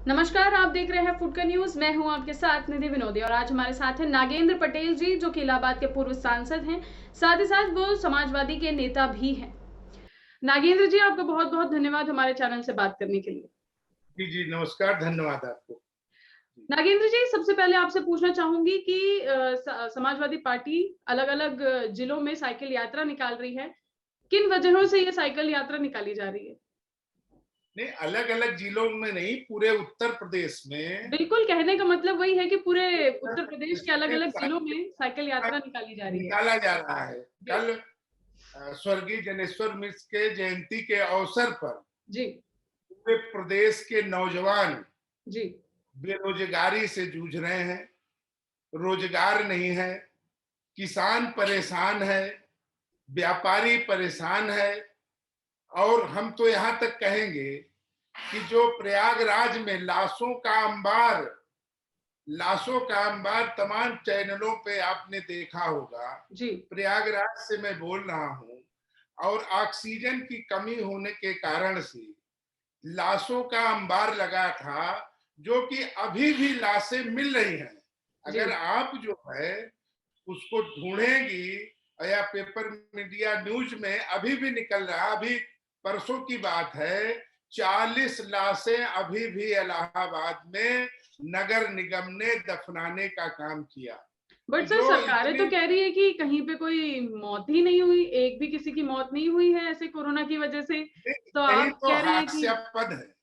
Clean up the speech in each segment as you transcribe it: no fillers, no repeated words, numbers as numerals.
नमस्कार, आप देख रहे हैं फुटकर न्यूज। मैं हूं आपके साथ निधि विनोदी और आज हमारे साथ हैं नागेंद्र पटेल जी, जो कि इलाहाबाद के पूर्व सांसद हैं। साथ ही साथ वो समाजवादी के नेता भी हैं। नागेंद्र जी, आपका बहुत बहुत धन्यवाद हमारे चैनल से बात करने के लिए। जी जी, नमस्कार, धन्यवाद आपको। नागेंद्र जी, सबसे पहले आपसे पूछना चाहूंगी कि समाजवादी पार्टी अलग अलग जिलों में साइकिल यात्रा निकाल रही है। किन वजहों से ये साइकिल यात्रा निकाली जा रही है? नहीं, अलग अलग जिलों में नहीं, पूरे उत्तर प्रदेश में। बिल्कुल, कहने का मतलब वही है कि पूरे उत्तर उत्तर प्रदेश के प्रदेश अलग में अलग जिलों में साइकिल यात्रा निकाली जा रही है। निकाला जा रहा है। जी। कल स्वर्गीय जनेश्वर मिश्र के जयंती के अवसर पर जी। पूरे प्रदेश के नौजवान जी। बेरोजगारी से जूझ रहे हैं। रोजगार नहीं है, किसान परेशान है, व्यापारी परेशान है। और हम तो यहाँ तक कहेंगे कि जो प्रयागराज में लाशों का अंबार तमाम चैनलों पे आपने देखा होगा। जी। प्रयागराज से मैं बोल रहा हूँ। और ऑक्सीजन की कमी होने के कारण से लाशों का अंबार लगा था, जो कि अभी भी लाशें मिल रही हैं। जी। अगर आप जो है उसको ढूंढेंगी, या पेपर मीडिया न्यूज में अभी भी निकल रहा, अभी परसों की बात है, 40 लाशें अभी भी इलाहाबाद में नगर निगम ने दफनाने का काम किया। बट तो सर, जो सरकारें तो इतनी कह रही है कि कहीं पे कोई मौत ही नहीं हुई, एक भी किसी की मौत नहीं हुई है ऐसे कोरोना की वजह से। तो यही आप तो कह रहे हैं कि हास्यास्पद है।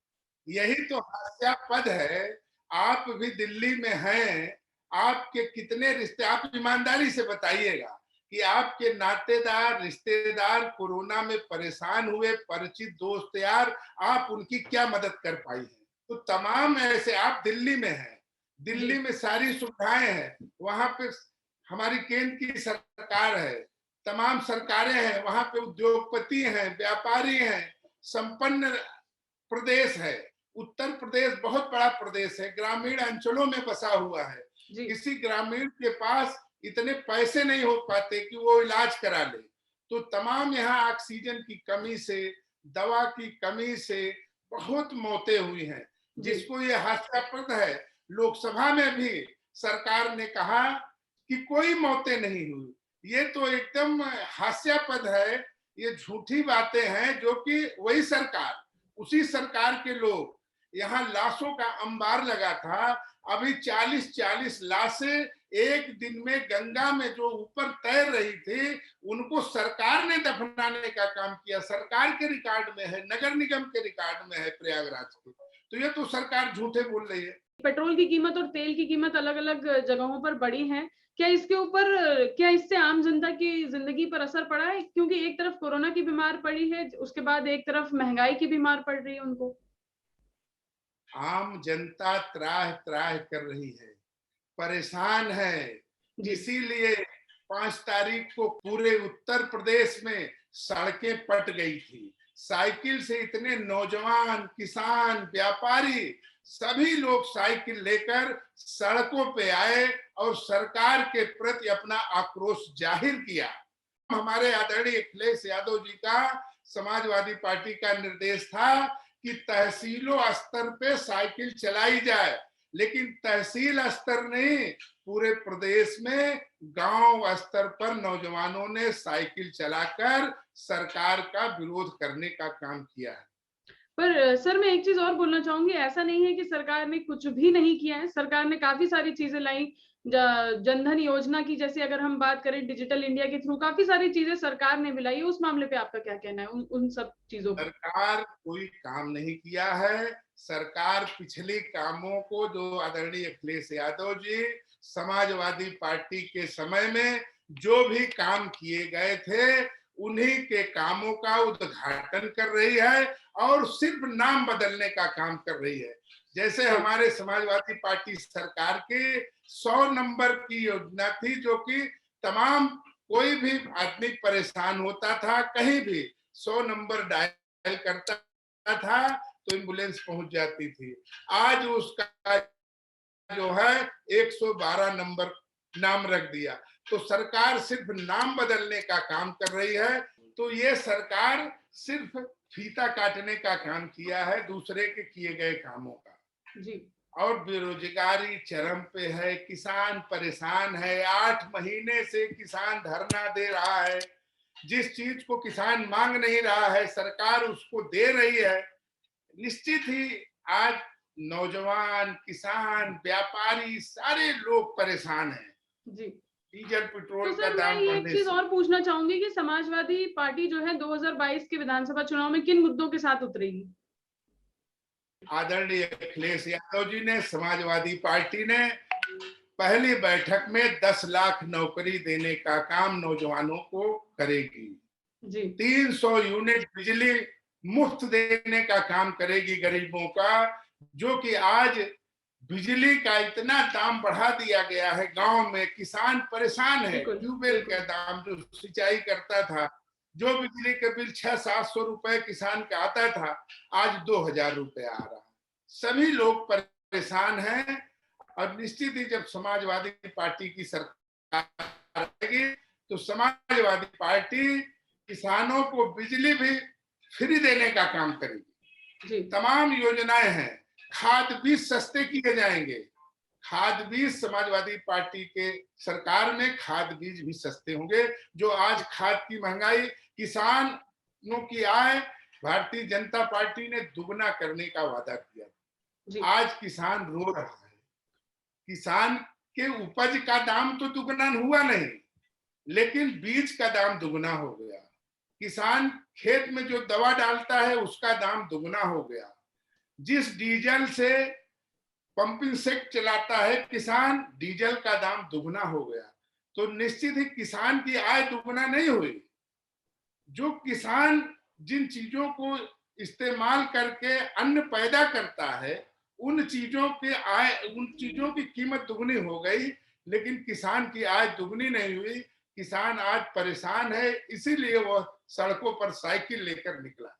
यही तो हास्यास्पद है। आप भी दिल्ली में हैं, आपके कितने रिश्ते, आप ईमानदारी से बताइएगा कि आपके नातेदार रिश्तेदार कोरोना में परेशान हुए, परिचित दोस्त यार, आप उनकी क्या मदद कर पाई है? तो तमाम ऐसे, आप दिल्ली में हैं, जी। दिल्ली में सारी सुविधाएं हैं, वहां पे हमारी केंद्र की सरकार है, तमाम सरकारें हैं, वहां पे उद्योगपति हैं, व्यापारी हैं, संपन्न प्रदेश है। उत्तर प्रदेश बहुत बड़ा प्रदेश है, ग्रामीण अंचलों में बसा हुआ है। जी। किसी ग्रामीण के पास इतने पैसे नहीं हो पाते कि वो इलाज करा ले। तो तमाम यहाँ ऑक्सीजन की कमी से, दवा की कमी से बहुत मौतें हुई हैं, जी। जिसको ये हास्यास्पद है। लोकसभा में भी सरकार ने कहा कि कोई मौतें नहीं हुई। ये तो एकदम हास्यास्पद है। ये झूठी बातें हैं, जो कि वही सरकार, उसी सरकार के लोग, यहाँ लाशों का अंबार लगा था। अभी 40-40 लाशें एक दिन में गंगा में जो ऊपर तैर रही थी, उनको सरकार ने दफनाने का काम किया। सरकार के रिकॉर्ड में है, नगर निगम के रिकॉर्ड में है प्रयागराज के। तो ये तो सरकार झूठे बोल रही है। पेट्रोल की कीमत और तेल की कीमत अलग अलग जगहों पर बढ़ी है। क्या इससे आम जनता की जिंदगी पर असर पड़ा है? क्योंकि एक तरफ कोरोना की बीमार पड़ी है, उसके बाद एक तरफ महंगाई की बीमार पड़ रही है उनको। आम जनता त्राह त्राह कर रही है, परेशान है। जी। इसीलिए 5 तारीख को पूरे उत्तर प्रदेश में सड़कें पट गई थी। साइकिल से इतने नौजवान, किसान, व्यापारी, सभी लोग साइकिल लेकर सड़कों पे आए और सरकार के प्रति अपना आक्रोश जाहिर किया। हमारे आदरणीय अखिलेश यादव जी का, समाजवादी पार्टी का निर्देश था कि तहसीलों स्तर पे साइकिल चलाई जाए, लेकिन तहसील स्तर नहीं, पूरे प्रदेश में गांव स्तर पर नौजवानों ने साइकिल चलाकर सरकार का विरोध करने का काम किया है। पर सर, मैं एक चीज और बोलना चाहूंगी, ऐसा नहीं है कि सरकार ने कुछ भी नहीं किया है। सरकार ने काफी सारी चीजें लाई। जनधन योजना की, जैसे अगर हम बात करें, डिजिटल इंडिया के थ्रू काफी सारी चीजें सरकार ने भी लाई है। उस मामले पे आपका क्या कहना है, उन सब चीजों पे? सरकार कोई काम नहीं किया है। सरकार पिछले कामों को, जो आदरणीय अखिलेश यादव जी समाजवादी पार्टी के समय में जो भी काम किए गए थे, उन्हीं के कामों का उद्घाटन कर रही है और सिर्फ नाम बदलने का काम कर रही है। जैसे जी। हमारे समाजवादी पार्टी सरकार के 100 नंबर की योजना थी, जो कि तमाम, कोई भी आदमी परेशान होता था कहीं भी 100 नंबर डायल करता था तो एम्बुलेंस पहुंच जाती थी। आज उसका जो है 112 नंबर नाम रख दिया। तो सरकार सिर्फ नाम बदलने का काम कर रही है। तो ये सरकार सिर्फ फीता काटने का काम किया है दूसरे के किए गए कामों का। जी, और बेरोजगारी चरम पे है, किसान परेशान है, 8 महीने से किसान धरना दे रहा है। जिस चीज को किसान मांग नहीं रहा है, सरकार उसको दे रही है। निश्चित ही आज नौजवान, किसान, व्यापारी सारे लोग परेशान हैं जी। डीजल तो पेट्रोल का सर मैं दाम ये एक बढ़ने चीज से। और पूछना चाहूंगी कि समाजवादी पार्टी जो है 2022 के विधानसभा चुनाव में किन मुद्दों के साथ उतरेगी? आदरणीय अखिलेश यादव जी ने, समाजवादी पार्टी ने पहली बैठक में 10 लाख नौकरी देने का काम नौजवानों को करेगी। जी, 300 यूनिट बिजली मुफ्त देने का काम करेगी गरीबों का। जो कि आज बिजली का इतना दाम बढ़ा दिया गया है, गांव में किसान परेशान है। बिल्कुल, ट्यूबवेल का बिल्कुल। दाम जो सिंचाई करता था, जो बिजली का बिल 600-700 रुपए किसान का आता था, आज 2000 रुपए आ रहा है। सभी लोग परेशान हैं। और निश्चित ही जब समाजवादी पार्टी की सरकार आएगी तो समाजवादी पार्टी किसानों को बिजली भी फ्री देने का काम करेगी। जी, तमाम योजनाएं हैं। खाद बीज सस्ते किए जाएंगे। खाद बीज समाजवादी पार्टी के सरकार में खाद बीज भी सस्ते होंगे। जो आज खाद की महंगाई, किसानों की आय भारतीय जनता पार्टी ने दुगना करने का वादा किया। जी, आज किसान रो रहा है। किसान के उपज का दाम तो दुगना हुआ नहीं, लेकिन बीज का दाम दुगना हो गया। किसान खेत में जो दवा डालता है उसका दाम दुगना हो गया। जिस डीजल से पंपिंग सेट चलाता है किसान, डीजल का दाम दुगना हो गया। तो निश्चित ही किसान की आय दुगना नहीं हुई। जो किसान जिन चीजों को इस्तेमाल करके अन्न पैदा करता है, उन चीजों की कीमत दुगनी हो गई, लेकिन किसान की आय दुगनी नहीं हुई। किसान आज परेशान है, इसीलिए वह सड़कों पर साइकिल लेकर निकला।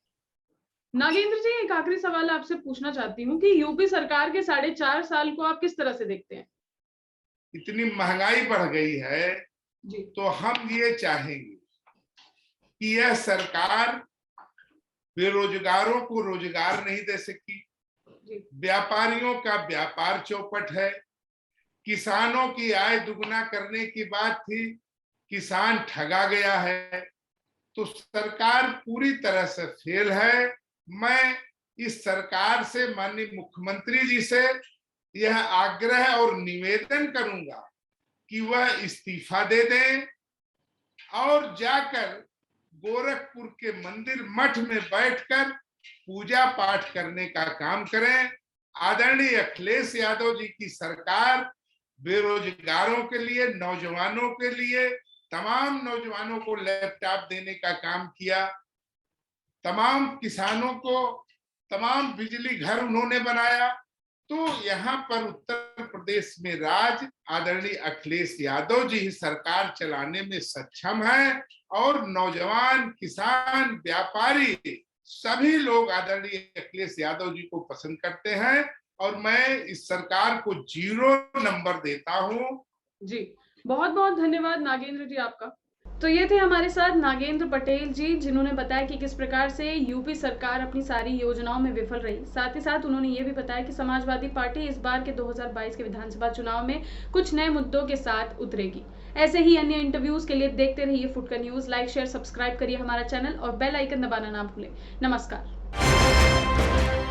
नागेंद्र जी, एक आखिरी सवाल आपसे पूछना चाहती हूँ कि यूपी सरकार के 4.5 साल को आप किस तरह से देखते हैं? इतनी महंगाई बढ़ गई है, जी, तो हम ये चाहेंगे कि यह सरकार बेरोजगारों को रोजगार नहीं दे सकी, जी, व्यापारियों का व्यापार चौपट है, किसानों की आय दुगना करने की बात थी, किसान ठगा गया है। तो सरकार पूरी तरह से फेल है। मैं इस सरकार से, माननीय मुख्यमंत्री जी से यह आग्रह और निवेदन करूंगा कि वह इस्तीफा दे दें और जाकर गोरखपुर के मंदिर मठ में बैठकर पूजा पाठ करने का काम करें। आदरणीय अखिलेश यादव जी की सरकार बेरोजगारों के लिए, नौजवानों के लिए, तमाम नौजवानों को लैपटॉप देने का काम किया। तमाम किसानों को तमाम बिजली घर उन्होंने बनाया। तो यहाँ पर उत्तर प्रदेश में राज आदरणीय अखिलेश यादव जी ही सरकार चलाने में सक्षम है। और नौजवान, किसान, व्यापारी सभी लोग आदरणीय अखिलेश यादव जी को पसंद करते हैं। और मैं इस सरकार को 0 नंबर देता हूँ। जी। बहुत-बहुत धन्यवाद नागेंद्र जी आपका। तो ये थे हमारे साथ नागेंद्र पटेल जी, जिन्होंने बताया कि किस प्रकार से यूपी सरकार अपनी सारी योजनाओं में विफल रही। साथ ही साथ उन्होंने ये भी बताया कि समाजवादी पार्टी इस बार के 2022 के विधानसभा चुनाव में कुछ नए मुद्दों के साथ उतरेगी। ऐसे ही अन्य इंटरव्यूज के लिए देखते रहिए फुटकर न्यूज। लाइक, शेयर, सब्सक्राइब करिए हमारा चैनल और बेल आइकन दबाना ना भूलें। नमस्कार।